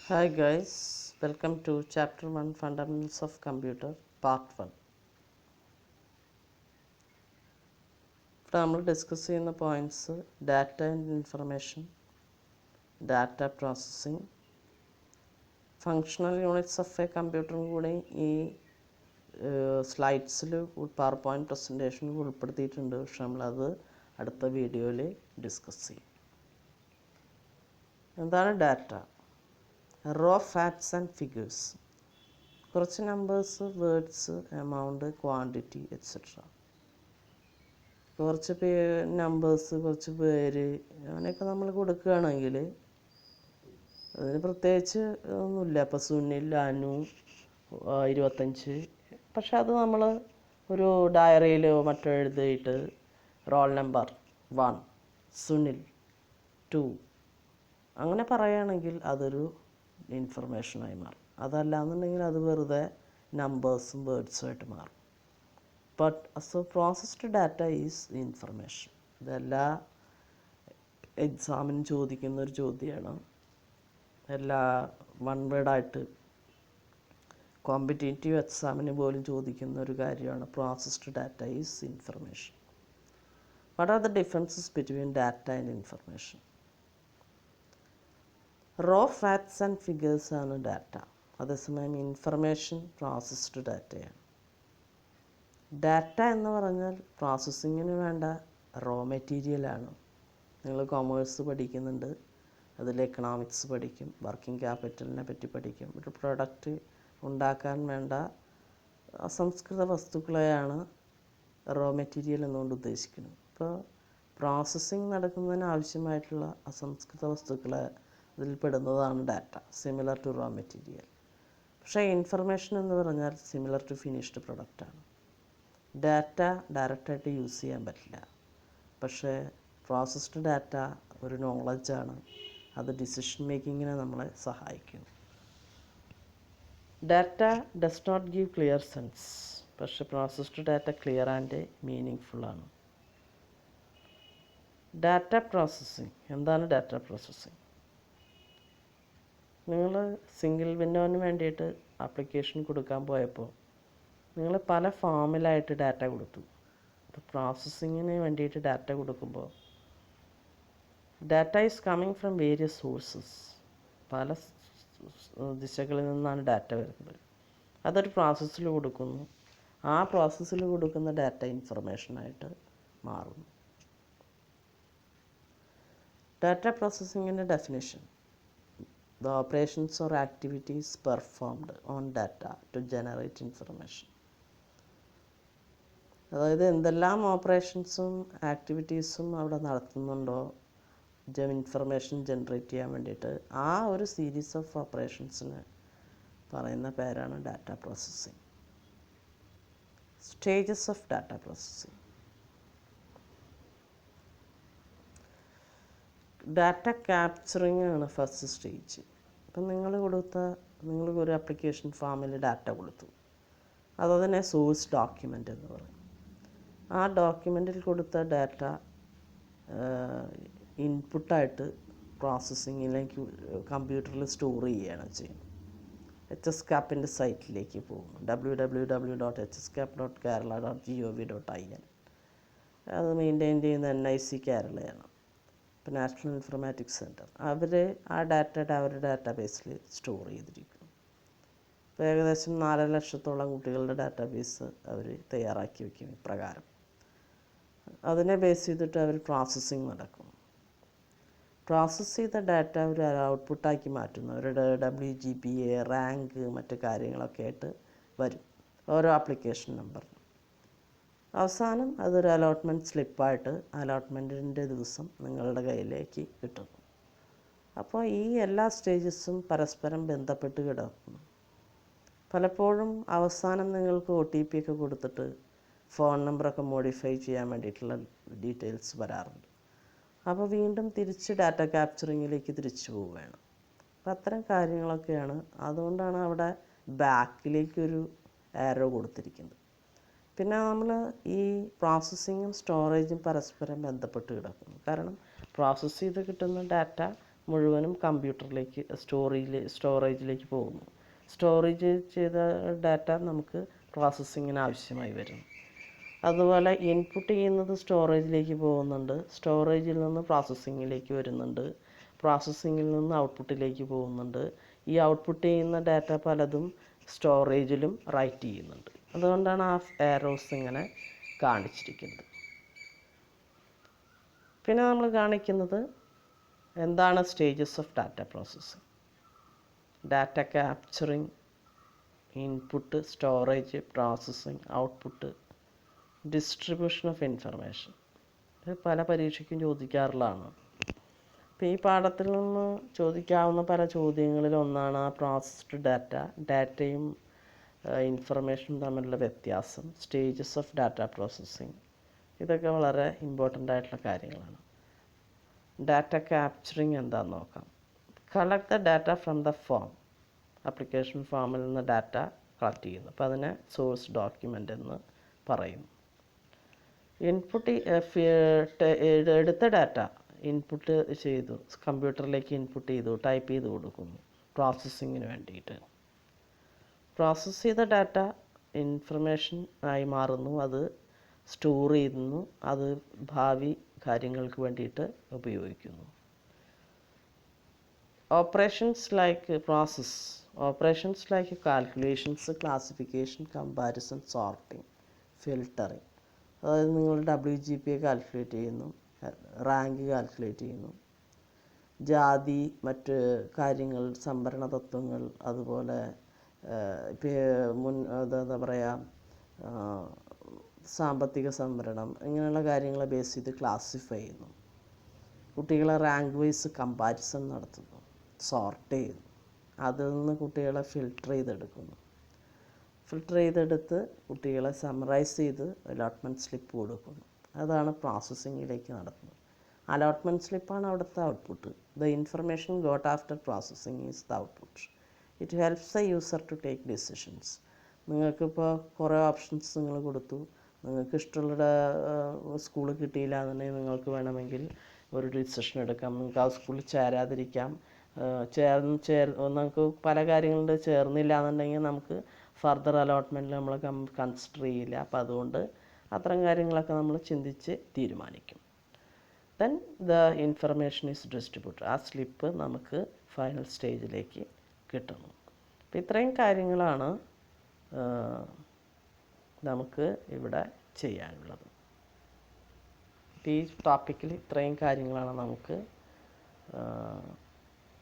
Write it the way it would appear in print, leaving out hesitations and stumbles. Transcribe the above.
Hi guys, welcome to Chapter 1 Fundamentals of Computer Part 1. ഇവിടെ നമ്മൾ discuss ചെയ്യുന്ന points data and information, data processing, functional units of A കമ്പ്യൂട്ടറും കൂടി ഈ സ്ലൈഡ്സിൽ power point പ്രസൻറ്റേഷനിൽ ഉൾപ്പെടുത്തിയിട്ടുണ്ട്. പക്ഷെ നമ്മളത് അടുത്ത വീഡിയോയിൽ ഡിസ്കസ് ചെയ്യും. എന്താണ് data? Raw facts and figures, കുറച്ച് numbers, words, amount, quantity etcetera. കുറച്ച് നമ്പേഴ്സ്, കുറച്ച് പേര്, അങ്ങനെയൊക്കെ നമ്മൾ കൊടുക്കുകയാണെങ്കിൽ അതിന് പ്രത്യേകിച്ച് ഒന്നുമില്ല. ഇപ്പോൾ സുനിൽ, അനു, 25. പക്ഷെ അത് നമ്മൾ ഒരു ഡയറിയിലോ മറ്റോ എഴുതിയിട്ട് റോൾ നമ്പർ 1, സുനിൽ 2 അങ്ങനെ പറയുകയാണെങ്കിൽ അതൊരു ഇൻഫർമേഷനായി മാറും. അതല്ലാന്നുണ്ടെങ്കിൽ അത് വെറുതെ നമ്പേഴ്സും വേർഡ്സുമായിട്ട് മാറും. But so processed data is information. ഇതെല്ലാ എക്സാമിനും ചോദിക്കുന്ന ഒരു ചോദ്യമാണ്. എല്ലാ വൺ വേർഡായിട്ട് കോമ്പറ്റേറ്റീവ് എക്സാമിന് പോലും ചോദിക്കുന്ന ഒരു കാര്യമാണ് processed data is information. What are the differences between data and information? Raw facts and figures ആണ് ഡാറ്റ. അതേസമയം ഇൻഫർമേഷൻ പ്രോസസ്ഡ് ഡാറ്റയാണ്. ഡാറ്റ എന്ന് പറഞ്ഞാൽ പ്രോസസ്സിങ്ങിന് വേണ്ട റോ മെറ്റീരിയലാണ്. നിങ്ങൾ കൊമേഴ്സ് പഠിക്കുന്നുണ്ട്, അതിൽ എക്കണോമിക്സ് പഠിക്കും, വർക്കിംഗ് ക്യാപിറ്റലിനെ പറ്റി പഠിക്കും. ഒരു പ്രൊഡക്റ്റ് ഉണ്ടാക്കാൻ വേണ്ട അസംസ്കൃത വസ്തുക്കളെയാണ് റോ മെറ്റീരിയൽ എന്നുകൊണ്ട് ഉദ്ദേശിക്കുന്നത്. ഇപ്പോൾ പ്രോസസ്സിങ് നടക്കുന്നതിന് ആവശ്യമായിട്ടുള്ള അസംസ്കൃത വസ്തുക്കളെ അതിൽ പെടുന്നതാണ് data, similar to raw material. പക്ഷേ ഇൻഫർമേഷൻ എന്ന് പറഞ്ഞാൽ സിമിലർ ടു ഫിനിഷ്ഡ് പ്രൊഡക്റ്റാണ്. ഡാറ്റ ഡയറക്റ്റായിട്ട് യൂസ് ചെയ്യാൻ പറ്റില്ല. പക്ഷേ പ്രോസസ്ഡ് ഡാറ്റ ഒരു നോളജാണ്. അത് ഡിസിഷൻ മേക്കിങ്ങിനെ നമ്മളെ സഹായിക്കും. Data does not give clear sense. പക്ഷേ processed data clear and meaning ഫുള്ളാണ്. Data processing. എന്താണ് ഡാറ്റ പ്രോസസ്സിങ്? നിങ്ങൾ സിംഗിൾ വിൻഡോന് വേണ്ടിയിട്ട് ആപ്ലിക്കേഷൻ കൊടുക്കാൻ പോയപ്പോൾ നിങ്ങൾ പല ഫോമിലായിട്ട് ഡാറ്റ കൊടുത്തു. അപ്പോൾ പ്രോസസ്സിങ്ങിന് വേണ്ടിയിട്ട് ഡാറ്റ കൊടുക്കുമ്പോൾ data is coming from various sources. പല ദിശകളിൽ നിന്നാണ് ഡാറ്റ വരുന്നത്. അതൊരു പ്രോസസ്സിൽ കൊടുക്കുന്നു. ആ പ്രോസസ്സിൽ കൊടുക്കുന്ന ഡാറ്റ ഇൻഫർമേഷനായിട്ട് മാറുന്നു. ഡാറ്റ പ്രോസസ്സിങ്ങിൻ്റെ definition: the operations or activities performed on data to generate information. അതായത് എന്തെല്ലാം ഓപ്പറേഷൻസും ആക്ടിവിറ്റീസും അവിടെ നടത്തുന്നുണ്ടോ ഇൻഫർമേഷൻ ജനറേറ്റ് ചെയ്യാൻ വേണ്ടിയിട്ട്, ആ ഒരു സീരീസ് ഓഫ് ഓപ്പറേഷൻസിന് പറയുന്ന പേരാണ് data processing. Stages of data processing. Data capturing ആണ് ഫസ്റ്റ് സ്റ്റേജ്. ഇപ്പം നിങ്ങൾ ഒരു ആപ്ലിക്കേഷൻ ഫോമിൽ ഡാറ്റ കൊടുത്തു. അതതിനെ സോഴ്സ് ഡോക്യുമെൻ്റ് എന്ന് പറയും. ആ ഡോക്യുമെൻറ്റിൽ കൊടുത്ത ഡാറ്റ ഇൻപുട്ടായിട്ട് പ്രോസസ്സിങ്ങിലേക്ക് കമ്പ്യൂട്ടറിൽ സ്റ്റോർ ചെയ്യുകയാണ് ചെയ്യുന്നത്. HSCAPൻ്റെ സൈറ്റിലേക്ക് പോകും. www.hscap.kerala.gov.in. അത് മെയിൻറ്റെയിൻ ചെയ്യുന്ന NIC കേരളയാണ്. ഇപ്പോൾ നാഷണൽ ഇൻഫർമാറ്റിക്സ് സെൻറ്റർ. അവർ ആ ഡാറ്റയുടെ അവരുടെ ഡാറ്റാബേസിൽ സ്റ്റോർ ചെയ്തിരിക്കുന്നു. ഇപ്പോൾ ഏകദേശം 4 ലക്ഷത്തോളം കുട്ടികളുടെ ഡാറ്റാബേസ് അവർ തയ്യാറാക്കി വയ്ക്കും ഇപ്രകാരം. അതിനെ ബേസ് ചെയ്തിട്ട് അവർ പ്രോസസ്സിങ് നടക്കും. പ്രോസസ്സ് ചെയ്ത ഡാറ്റ അവർ ഔട്ട്പുട്ടാക്കി മാറ്റുന്നു. അവരുടെ WGPA, റാങ്ക്, മറ്റു കാര്യങ്ങളൊക്കെ ആയിട്ട് വരും ഓരോ ആപ്ലിക്കേഷൻ നമ്പറിനും. അവസാനം അതൊരു അലോട്ട്മെൻറ്റ് സ്ലിപ്പായിട്ട് അലോട്ട്മെൻറ്റിൻ്റെ ദിവസം നിങ്ങളുടെ കയ്യിലേക്ക് കിട്ടുന്നു. അപ്പോൾ ഈ എല്ലാ സ്റ്റേജസും പരസ്പരം ബന്ധപ്പെട്ട് കിടക്കുന്നു. പലപ്പോഴും അവസാനം നിങ്ങൾക്ക് OTP ഒക്കെ കൊടുത്തിട്ട് ഫോൺ നമ്പറൊക്കെ മോഡിഫൈ ചെയ്യാൻ വേണ്ടിയിട്ടുള്ള ഡീറ്റെയിൽസ് വരാറുണ്ട്. അപ്പോൾ വീണ്ടും തിരിച്ച് ഡാറ്റ ക്യാപ്ചറിങ്ങിലേക്ക് തിരിച്ചു പോവുകയാണ്. അപ്പോൾ അത്തരം കാര്യങ്ങളൊക്കെയാണ്. അതുകൊണ്ടാണ് അവിടെ ബാക്കിലേക്കൊരു ആരോ കൊടുത്തിരിക്കുന്നത്. പിന്നെ നമ്മൾ ഈ പ്രോസസ്സിങ്ങും സ്റ്റോറേജും പരസ്പരം ബന്ധപ്പെട്ട് കിടക്കുന്നു. കാരണം പ്രോസസ്സ് ചെയ്ത് കിട്ടുന്ന ഡാറ്റ മുഴുവനും കമ്പ്യൂട്ടറിലേക്ക് സ്റ്റോറേജിലേക്ക് പോകുന്നു. സ്റ്റോറേജ് ചെയ്ത ഡാറ്റ നമുക്ക് പ്രോസസ്സിങ്ങിന് ആവശ്യമായി വരുന്നു. അതുപോലെ ഇൻപുട്ട് ചെയ്യുന്നത് സ്റ്റോറേജിലേക്ക് പോകുന്നുണ്ട്, സ്റ്റോറേജിൽ നിന്ന് പ്രോസസ്സിങ്ങിലേക്ക് വരുന്നുണ്ട്, പ്രോസസ്സിങ്ങിൽ നിന്ന് ഔട്ട്പുട്ടിലേക്ക് പോകുന്നുണ്ട്. ഈ ഔട്ട്പുട്ട് ചെയ്യുന്ന ഡാറ്റ പലതും സ്റ്റോറേജിലും റൈറ്റ് ചെയ്യുന്നുണ്ട്. അതുകൊണ്ടാണ് ആ എറോസ് ഇങ്ങനെ കാണിച്ചിരിക്കുന്നത്. പിന്നെ നമ്മൾ കാണിക്കുന്നത് എന്താണ് stages of data processing. Data capturing, input, storage, processing, output, distribution of information. ഇത് പല പരീക്ഷയ്ക്കും ചോദിക്കാറുള്ളതാണ്. അപ്പോൾ ഈ പാഠത്തിൽ നിന്ന് ചോദിക്കാവുന്ന പല ചോദ്യങ്ങളിൽ ഒന്നാണ് ആ പ്രോസസ്ഡ് ഡാറ്റയും ഇൻഫർമേഷനും തമ്മിലുള്ള വ്യത്യാസം, സ്റ്റേജസ് ഓഫ് ഡാറ്റ പ്രോസസ്സിങ്. ഇതൊക്കെ വളരെ ഇമ്പോർട്ടൻ്റ് ആയിട്ടുള്ള കാര്യങ്ങളാണ്. ഡാറ്റ ക്യാപ്ചറിങ് എന്താണെന്ന് നോക്കാം. Collect the data from the form. Application ഫോമിൽ നിന്ന് ഡാറ്റ കളക്ട് ചെയ്യുന്നു. അപ്പോൾ അതിനെ സോഴ്സ് ഡോക്യുമെൻ്റ് എന്ന് പറയുന്നു. ഇൻപുട്ട് എടുത്ത ഡാറ്റ ഇൻപുട്ട് ചെയ്തു, കമ്പ്യൂട്ടറിലേക്ക് ഇൻപുട്ട് ചെയ്തു, ടൈപ്പ് ചെയ്ത് കൊടുക്കുന്നു പ്രോസസ്സിങ്ങിന് വേണ്ടിയിട്ട്. പ്രോസസ്സ് ചെയ്ത ഡാറ്റ ഇൻഫർമേഷൻ ആയി മാറുന്നു, അത് സ്റ്റോർ ചെയ്യുന്നു, അത് ഭാവി കാര്യങ്ങൾക്ക് വേണ്ടിയിട്ട് ഉപയോഗിക്കുന്നു. Operations like calculations, classification, comparison, sorting, filtering. അതായത് നിങ്ങൾ WGPA കാൽക്കുലേറ്റ് ചെയ്യുന്നു, റാങ്ക് കാൽക്കുലേറ്റ് ചെയ്യുന്നു, ജാതി, മറ്റ് കാര്യങ്ങൾ, സംഭരണ തത്വങ്ങൾ, അതുപോലെ എന്താ പറയുക, സാമ്പത്തിക സംവരണം, ഇങ്ങനെയുള്ള കാര്യങ്ങളെ ബേസ് ചെയ്ത് ക്ലാസിഫൈ ചെയ്യുന്നു. കുട്ടികളെ റാങ്ക് വൈസ് കമ്പാരിസൺ നടത്തുന്നു, സോർട്ട് ചെയ്യുന്നു, അതിൽ നിന്ന് കുട്ടികളെ ഫിൽട്ടർ ചെയ്തെടുത്ത് കുട്ടികളെ സമ്മറൈസ് ചെയ്ത് അലോട്ട്മെൻറ്റ് സ്ലിപ്പ് കൊടുക്കുന്നു. അതാണ് പ്രോസസ്സിങ്ങിലേക്ക് നടത്തുന്നത്. അലോട്ട്മെൻറ്റ് സ്ലിപ്പാണ് അവിടുത്തെ output. The information got after processing is the output. It helps the user to take decisions. നിങ്ങൾക്കിപ്പോൾ കുറേ ഓപ്ഷൻസ് നിങ്ങൾ കൊടുത്തു, നിങ്ങൾക്ക് ഇഷ്ടമുള്ള സ്കൂൾ കിട്ടിയില്ല എന്നുണ്ടെങ്കിൽ നിങ്ങൾക്ക് വേണമെങ്കിൽ ഒരു ഡിസിഷൻ എടുക്കാം. നിങ്ങൾക്ക് ആ സ്കൂളിൽ ചേരാതിരിക്കാം, നമുക്ക് പല കാര്യങ്ങളുണ്ട്. ചേർന്നില്ല എന്നുണ്ടെങ്കിൽ നമുക്ക് ഫർദർ അലോട്ട്മെൻറ്റിൽ നമ്മൾ കൺസിഡർ ചെയ്യില്ല. അപ്പം അതുകൊണ്ട് അത്തരം കാര്യങ്ങളൊക്കെ നമ്മൾ ചിന്തിച്ച് തീരുമാനിക്കും. Then the information is distributed. ആ സ്ലിപ്പ് നമുക്ക് ഫൈനൽ സ്റ്റേജിലേക്ക് കിട്ടുന്നു. അപ്പം ഇത്രയും കാര്യങ്ങളാണ് നമുക്ക് ഇവിടെ ചെയ്യാനുള്ളത്. ഈ ടോപ്പിക്കിൽ ഇത്രയും കാര്യങ്ങളാണ് നമുക്ക്